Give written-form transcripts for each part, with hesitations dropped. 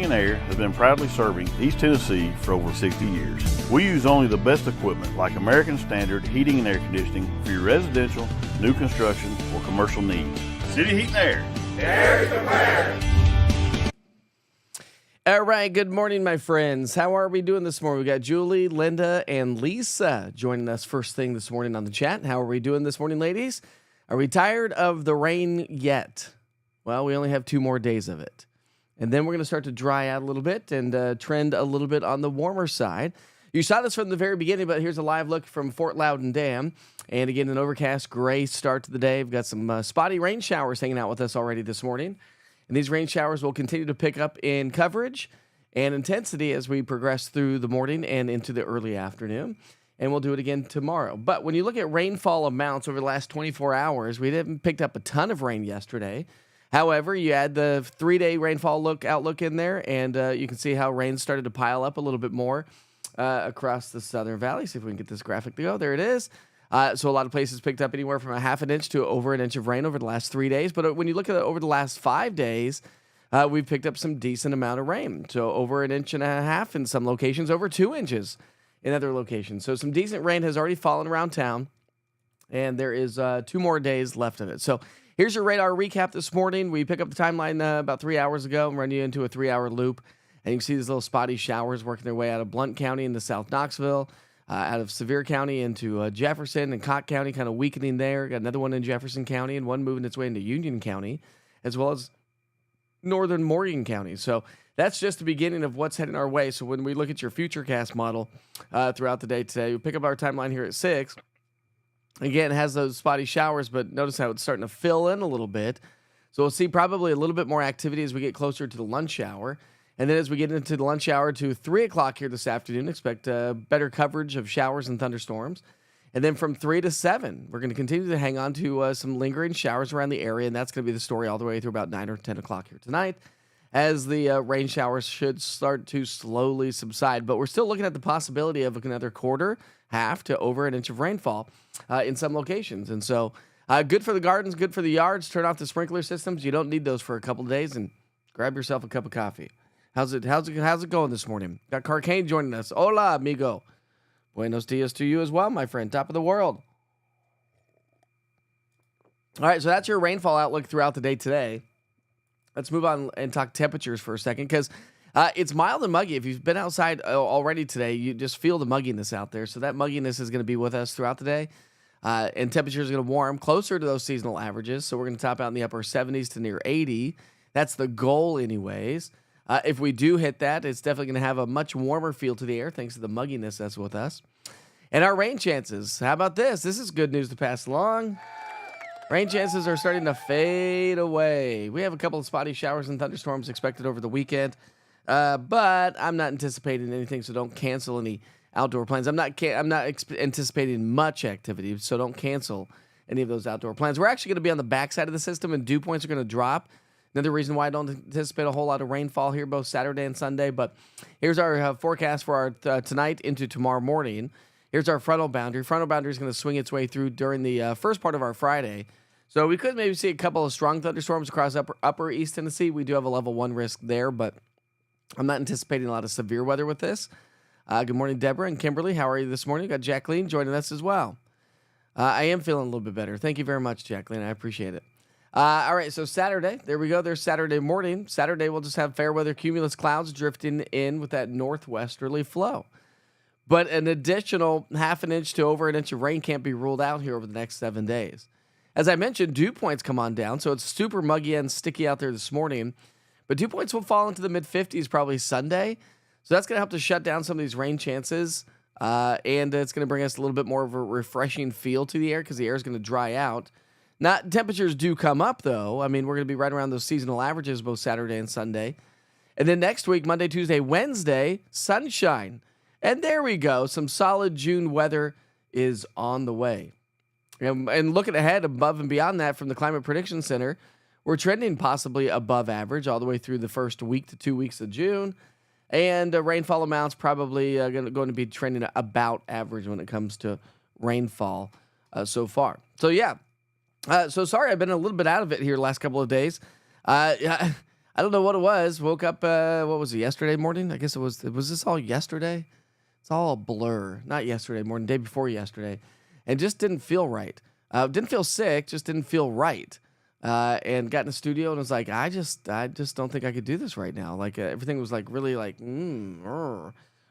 Heating and Air has been proudly serving East Tennessee for over 60 years. We use only the best equipment like American Standard Heating and Air Conditioning for your residential, new construction, or commercial needs. City Heat and Air. Air is the fire. All right, good morning, my friends. How are we doing this morning? We got Julie, Linda, and Lisa joining us first thing this morning on the chat. How are we doing this morning, ladies? Are we tired of the rain yet? Well, we only have 2 more days of it. And then we're going to start to dry out a little bit and trend a little bit on the warmer side. You saw this from the very beginning, but here's a live look from Fort Loudoun Dam. And again, an overcast gray start to the day. We've got some spotty rain showers hanging out with us already this morning. And these rain showers will continue to pick up in coverage and intensity as we progress through the morning and into the early afternoon. And we'll do it again tomorrow. But when you look at rainfall amounts over the last 24 hours, we haven't picked up a ton of rain yesterday. However, you add the 3-day rainfall outlook in there, and you can see how rain started to pile up a little bit more across the Southern Valley. See if we can get this graphic to go. There it is. So a lot of places picked up anywhere from a half an inch to over an inch of rain over the last 3 days. But when you look at it over the last 5 days, we've picked up some decent amount of rain. So over an inch and a half in some locations, over 2 inches in other locations. So some decent rain has already fallen around town, and there is 2 more days left of it. So here's your radar recap this morning. We pick up the timeline about 3 hours ago and run you into a 3-hour loop. And you can see these little spotty showers working their way out of Blount County into South Knoxville, out of Sevier County into Jefferson and Cott County, kind of weakening there. Got another one in Jefferson County and one moving its way into Union County, as well as northern Morgan County. So that's just the beginning of what's heading our way. So when we look at your Futurecast model throughout the day today, we pick up our timeline here at 6. Again, it has those spotty showers, but notice how it's starting to fill in a little bit. So we'll see probably a little bit more activity as we get closer to the lunch hour. And then as we get into the lunch hour to 3 o'clock here this afternoon, expect better coverage of showers and thunderstorms. And then from 3 to 7, we're going to continue to hang on to some lingering showers around the area, and that's going to be the story all the way through about 9 or 10 o'clock here tonight, as the rain showers should start to slowly subside. But we're still looking at the possibility of another quarter, half to over an inch of rainfall in some locations. And so good for the gardens, good for the yards. Turn off the sprinkler systems. You don't need those for a couple of days, and grab yourself a cup of coffee. How's it going this morning? Got Carcane joining us. Hola, amigo. Buenos dias to you as well, my friend. Top of the world. All right, so that's your rainfall outlook throughout the day today. Let's move on and talk temperatures for a second, because it's mild and muggy. If you've been outside already today, you just feel the mugginess out there. So that mugginess is going to be with us throughout the day. And temperatures are going to warm closer to those seasonal averages. So we're going to top out in the upper 70s to near 80. That's the goal anyways. If we do hit that, it's definitely going to have a much warmer feel to the air thanks to the mugginess that's with us. And our rain chances, how about this? This is good news to pass along. Rain chances are starting to fade away. We have a couple of spotty showers and thunderstorms expected over the weekend, but I'm not anticipating anything, so don't cancel any outdoor plans. I'm not anticipating much activity, so don't cancel any of those outdoor plans. We're actually going to be on the backside of the system, and dew points are going to drop. Another reason why I don't anticipate a whole lot of rainfall here both Saturday and Sunday. But here's our forecast for our tonight into tomorrow morning. Here's our frontal boundary. Frontal boundary is going to swing its way through during the first part of our Friday. So we could maybe see a couple of strong thunderstorms across upper East Tennessee. We do have a level 1 risk there, but I'm not anticipating a lot of severe weather with this. Good morning, Deborah and Kimberly. How are you this morning? We've got Jacqueline joining us as well. I am feeling a little bit better. Thank you very much, Jacqueline. I appreciate it. All right, so Saturday, there we go. There's Saturday morning. Saturday, we'll just have fair weather cumulus clouds drifting in with that northwesterly flow. But an additional half an inch to over an inch of rain can't be ruled out here over the next 7 days. As I mentioned, dew points come on down, so it's super muggy and sticky out there this morning. But dew points will fall into the mid-50s probably Sunday. So that's going to help to shut down some of these rain chances. And it's going to bring us a little bit more of a refreshing feel to the air because the air is going to dry out. Temperatures do come up, though. I mean, we're going to be right around those seasonal averages both Saturday and Sunday. And then next week, Monday, Tuesday, Wednesday, sunshine. And there we go. Some solid June weather is on the way. And looking ahead above and beyond that from the Climate Prediction Center, we're trending possibly above average all the way through the first week to 2 weeks of June. And rainfall amounts probably going to be trending about average when it comes to rainfall so far. So, yeah. So sorry, I've been a little bit out of it here the last couple of days. I don't know what it was. Woke up, what was it, yesterday morning? I guess it was this all yesterday? It's all a blur. Not yesterday morning, day before yesterday. And just didn't feel right. Didn't feel sick, just didn't feel right. And got in the studio and was like, I just don't think I could do this right now. Like everything was like really like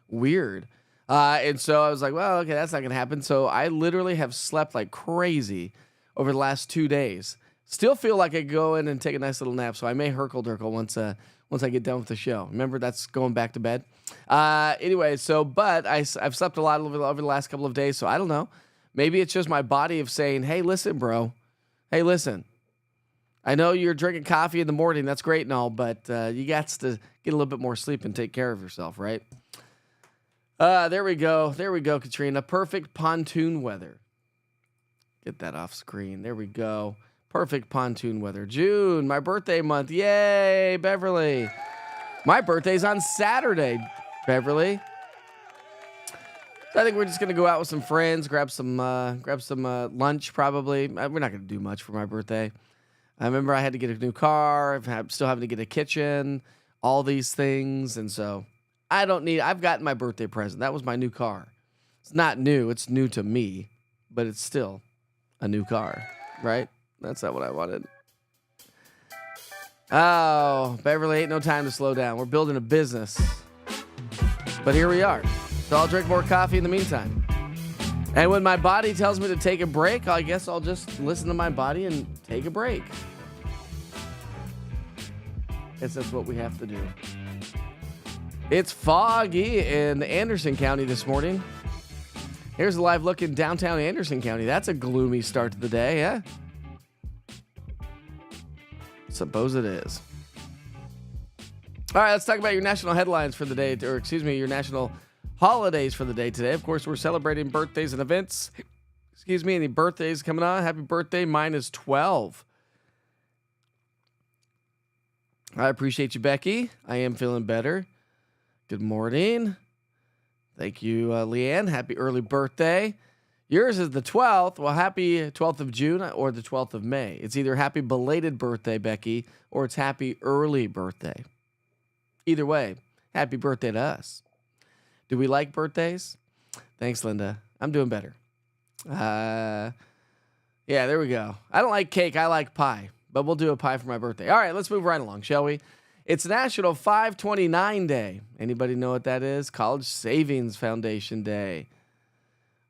weird. And so I was like, well, okay, that's not gonna happen. So I literally have slept like crazy over the last 2 days. Still feel like I could go in and take a nice little nap. So I may herkle-durkle once I get done with the show. Remember, that's going back to bed. Anyway, but I've slept a lot over the last couple of days. So I don't know. Maybe it's just my body of saying, hey, listen, bro. Hey, listen. I know you're drinking coffee in the morning. That's great and all, but you got to get a little bit more sleep and take care of yourself, right? There we go. There we go, Katrina. Perfect pontoon weather. Get that off screen. There we go. Perfect pontoon weather. June, my birthday month. Yay, Beverly. My birthday's on Saturday, Beverly. So I think we're just gonna go out with some friends, grab some lunch probably. We're not gonna do much for my birthday. I remember I had to get a new car. I'm still having to get a kitchen, all these things. And so I've gotten my birthday present. That was my new car. It's not new. It's new to me, but it's still a new car, right? That's not what I wanted. Oh, Beverly, ain't no time to slow down. We're building a business. But here we are. So I'll drink more coffee in the meantime. And when my body tells me to take a break, I guess I'll just listen to my body and take a break. Guess that's what we have to do. It's foggy in Anderson County this morning. Here's a live look in downtown Anderson County. That's a gloomy start to the day, yeah? Suppose it is. All right, let's talk about your national headlines for the day, or excuse me, your national holidays for the day today. Of course, we're celebrating birthdays and events. Excuse me, any birthdays coming on? Happy birthday. Mine is 12. I appreciate you, Becky. I am feeling better. Good morning. Thank you, Leanne. Happy early birthday. Yours is the 12th. Well, happy 12th of June or the 12th of May. It's either happy belated birthday, Becky, or it's happy early birthday. Either way, happy birthday to us. Do we like birthdays? Thanks, Linda. I'm doing better. Yeah, there we go. I don't like cake. I like pie, but we'll do a pie for my birthday. All right, let's move right along, shall we? It's National 529 Day. Anybody know what that is? College Savings Foundation Day.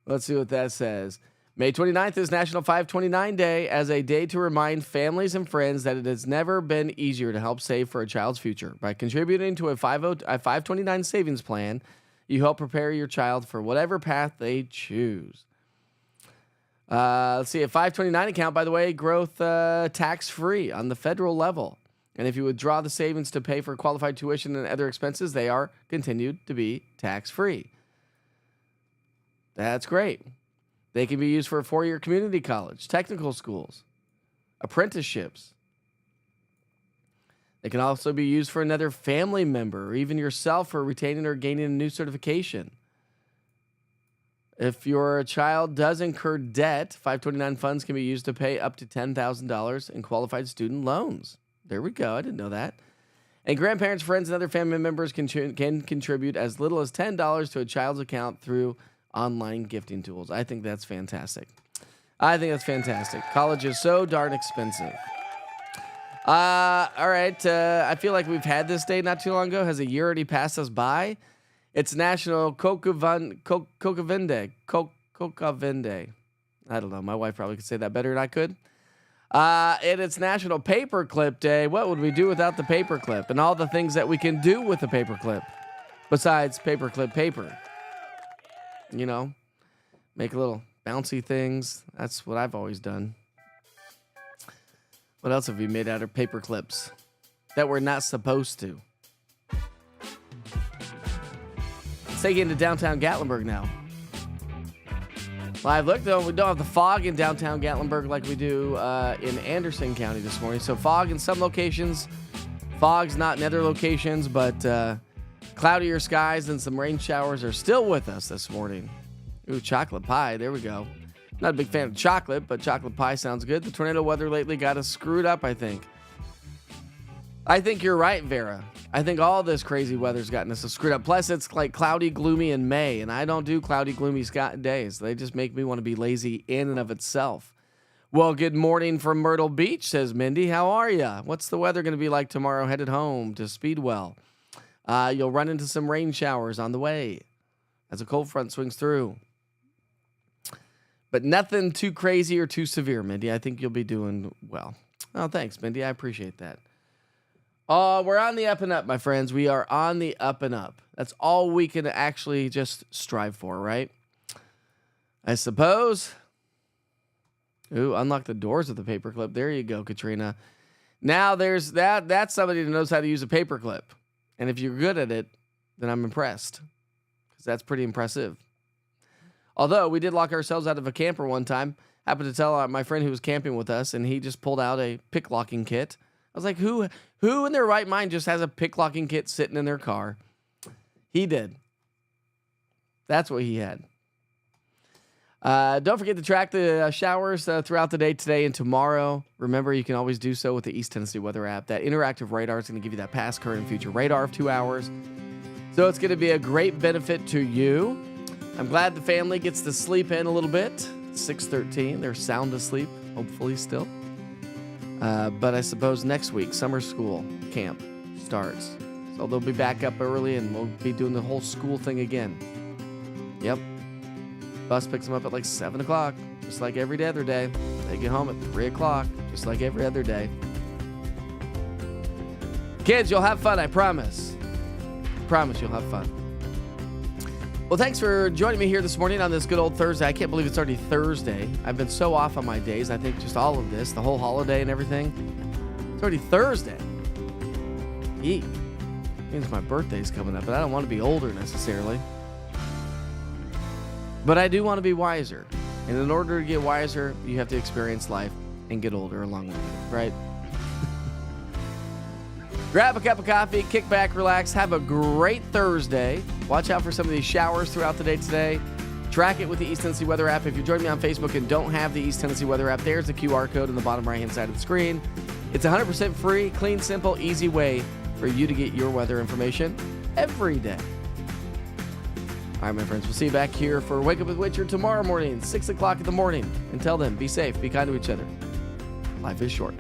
Let's see what that says. May 29th is National 529 Day as a day to remind families and friends that it has never been easier to help save for a child's future. By contributing to a 529 savings plan, you help prepare your child for whatever path they choose. Let's see, a 529 account, by the way, growth tax-free on the federal level. And if you withdraw the savings to pay for qualified tuition and other expenses, they are continued to be tax-free. That's great. They can be used for a 4-year community college, technical schools, apprenticeships. They can also be used for another family member or even yourself for retaining or gaining a new certification. If your child does incur debt, 529 funds can be used to pay up to $10,000 in qualified student loans. There we go. I didn't know that. And grandparents, friends, and other family members can contribute as little as $10 to a child's account through online gifting tools. I think that's fantastic. College is so darn expensive. All right. I feel like we've had this day not too long ago. Has a year already passed us by? It's National Kokavende. I don't know. My wife probably could say that better than I could. And it's National Paperclip Day. What would we do without the paperclip and all the things that we can do with the paperclip besides paperclip paper? You know, make little bouncy things. That's what I've always done. What else have we made out of paper clips that we're not supposed to? Let's take you into downtown Gatlinburg now. Live look, though, we don't have the fog in downtown Gatlinburg like we do in Anderson County this morning. So fog in some locations, fog's not in other locations, but cloudier skies and some rain showers are still with us this morning. Ooh, chocolate pie. There we go. Not a big fan of chocolate, but chocolate pie sounds good. The tornado weather lately got us screwed up, I think. I think you're right, Vera. I think all this crazy weather's gotten us screwed up. Plus, it's like cloudy, gloomy in May, and I don't do cloudy, gloomy days. They just make me want to be lazy in and of itself. Well, good morning from Myrtle Beach, says Mindy. How are ya? What's the weather going to be like tomorrow headed home to Speedwell? You'll run into some rain showers on the way as a cold front swings through. But nothing too crazy or too severe, Mindy. I think you'll be doing well. Oh, thanks, Mindy. I appreciate that. We're on the up and up, my friends. We are on the up and up. That's all we can actually just strive for, right? I suppose. Ooh, unlock the doors with the paperclip. There you go, Katrina. Now there's that. That's somebody that knows how to use a paperclip. And if you're good at it, then I'm impressed. Because that's pretty impressive. Although we did lock ourselves out of a camper one time. Happened to tell my friend who was camping with us, and he just pulled out a pick locking kit. I was like, who in their right mind just has a pick locking kit sitting in their car? He did. That's what he had. Don't forget to track the showers throughout the day today and tomorrow. Remember, you can always do so with the East Tennessee Weather app. That interactive radar is going to give you that past, current, and future radar of 2 hours. So it's going to be a great benefit to you. I'm glad the family gets to sleep in a little bit. 6:13. They're sound asleep, hopefully still. But I suppose next week, summer school camp starts. So they'll be back up early and we'll be doing the whole school thing again. Yep. Bus picks them up at like 7 o'clock, just like every other day. They get home at 3 o'clock, just like every other day. Kids, you'll have fun, I promise. I promise you'll have fun. Well, thanks for joining me here this morning on this good old Thursday. I can't believe it's already Thursday. I've been so off on my days. I think just all of this, the whole holiday and everything. It's already Thursday. Eek. Means my birthday's coming up, but I don't want to be older necessarily. But I do want to be wiser. And in order to get wiser, you have to experience life and get older along with it, right? Grab a cup of coffee, kick back, relax, have a great Thursday. Watch out for some of these showers throughout the day today. Track it with the East Tennessee Weather app. If you're joining me on Facebook and don't have the East Tennessee Weather app, there's the QR code on the bottom right-hand side of the screen. It's 100% free, clean, simple, easy way for you to get your weather information every day. All right, my friends, we'll see you back here for Wake Up with Witcher tomorrow morning, 6 o'clock in the morning. Until then, be safe, be kind to each other. Life is short.